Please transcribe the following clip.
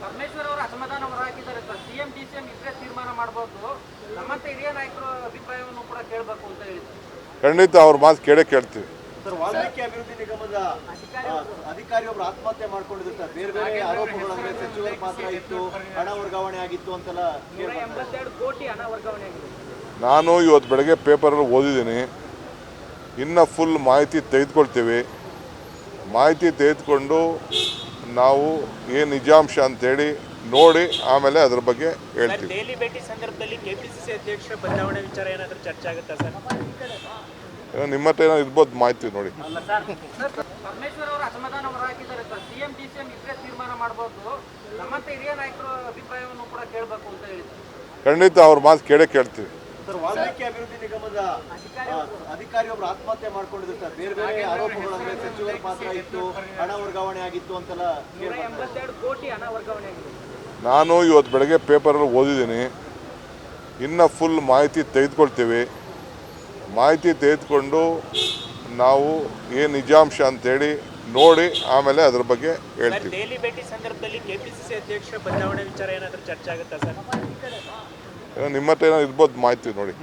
ಪರಮೇಶ್ವರ್ ಅವರು ಅಸಮಾಧಾನ ಹೊರಹಾಕಿದ್ದಾರೆ ಸರ್. ಸಿಎಂ ಡಿಸಿಎಂ ಇಬ್ಬರೇ ತೀರ್ಮಾನ ಮಾಡಬಹುದು, ನಮ್ಮಂತ ಹಿರಿಯ ನಾಯಕರ ಅಭಿಪ್ರಾಯವನ್ನು ಕೂಡ ಕೇಳಬೇಕು ಅಂತ ಹೇಳಿದ್ರು. ಖಂಡಿತ ಅವ್ರ ಮಾತು ಕೇಳ್ತೀವಿ. ಸರ್, ವಾಲ್ಮೀಕಿ ಅಭಿವೃದ್ಧಿ ನಿಗಮದ ಅಧಿಕಾರಿಯೊಬ್ಬರು ಆತ್ಮಹತ್ಯೆ ಮಾಡ್ಕೊಂಡಿದ್ರು ಸರ್. ಬೇರೆ ಬೇರೆ ಆರೋಪಗಳು, ಅಂದ್ರೆ ಸಚಿವರ ಪಾತ್ರ ಇತ್ತು, ಹಣ ವರ್ಗಾವಣೆ ಆಗಿತ್ತು ಅಂತೆಲ್ಲ. 182 ಕೋಟಿ ಹಣ ವರ್ಗಾವಣೆ ಆಗಿದೆ. ನಾನು ಇವತ್ತು ಬೆಳಗ್ಗೆ ಪೇಪರಲ್ಲಿ ಓದಿದ್ದೀನಿ. ಇನ್ನು ಫುಲ್ ಮಾಹಿತಿ ತೆಗೆದುಕೊಳ್ತೀವಿ. ಮಾಹಿತಿ ತೆಗೆದುಕೊಂಡು ನಾವು ಏನು ನಿಜಾಂಶ ಅಂತೇಳಿ ನೋಡಿ ಆಮೇಲೆ ಅದ್ರ ಬಗ್ಗೆ ಹೇಳ್ತೀವಿ. ದೆಹಲಿ ಭೇಟಿ ಸಂದರ್ಭದಲ್ಲಿ ಕೆಪಿಸಿಸಿ ಅಧ್ಯಕ್ಷರ ಬದಲಾವಣೆ ವಿಚಾರ ಏನಾದರೂ ಚರ್ಚೆ ಆಗುತ್ತಾ ಸರ್? ನಿಮ್ಮ ಹತ್ರ ಏನೋ ಇರ್ಬೋದು ಮಾಹಿತಿ ನೋಡಿ. ಪರಮೇಶ್ವರ್ ಅವರು ಅಸಮಾಧಾನ ಹೊರಹಾಕಿದ್ದಾರೆ ಸರ್. ಸಿಎಂ ಡಿಸಿಎಂ ಇಬ್ಬರೇ ತೀರ್ಮಾನ ಮಾಡಬಹುದು, ನಮ್ಮಂತ ಹಿರಿಯ ನಾಯಕರ ಅಭಿಪ್ರಾಯವನ್ನು ಕೂಡ ಕೇಳಬೇಕು ಅಂತ ಹೇಳಿದ್ರು. ಖಂಡಿತ ಅವ್ರ ಮಾತು ಕೇಳ್ತೀವಿ. ಸರ್, ವಾಲ್ಮೀಕಿ ಅಭಿವೃದ್ಧಿ ನಿಗಮದ ಅಧಿಕಾರಿಯೊಬ್ಬರು ಆತ್ಮಹತ್ಯೆ ಮಾಡ್ಕೊಂಡಿದ್ರು ಸರ್. ಬೇರೆ ಬೇರೆ ಆರೋಪಗಳು, ಅಂದ್ರೆ ಸಚಿವರ ಪಾತ್ರ ಇತ್ತು, ಹಣ ವರ್ಗಾವಣೆ ಆಗಿತ್ತು ಅಂತೆಲ್ಲ. 182 ಕೋಟಿ ಹಣ ವರ್ಗಾವಣೆ ಆಗಿದೆ. ನಾನು ಇವತ್ತು ಬೆಳಗ್ಗೆ ಪೇಪರಲ್ಲಿ ಓದಿದ್ದೀನಿ. ಇನ್ನು ಫುಲ್ ಮಾಹಿತಿ ತೆಗೆದುಕೊಳ್ತೀವಿ. ಮಾಹಿತಿ ತೆಗೆದುಕೊಂಡು ನಾವು ಏನು ನಿಜಾಂಶ ಅಂತೇಳಿ ನೋಡಿ ಆಮೇಲೆ ಅದ್ರ ಬಗ್ಗೆ ಹೇಳ್ತೀವಿ. ದೆಹಲಿ ಭೇಟಿ ಸಂದರ್ಭದಲ್ಲಿ ಕೆಪಿಸಿಸಿ ಅಧ್ಯಕ್ಷರ ಬದಲಾವಣೆ ವಿಚಾರ ಏನಾದರೂ ಚರ್ಚೆ ಆಗುತ್ತಾ ಸರ್? ನಿಮ್ಮ ಹತ್ರ ಏನೋ ಇರ್ಬೋದು ಮಾಹಿತಿ ನೋಡಿ.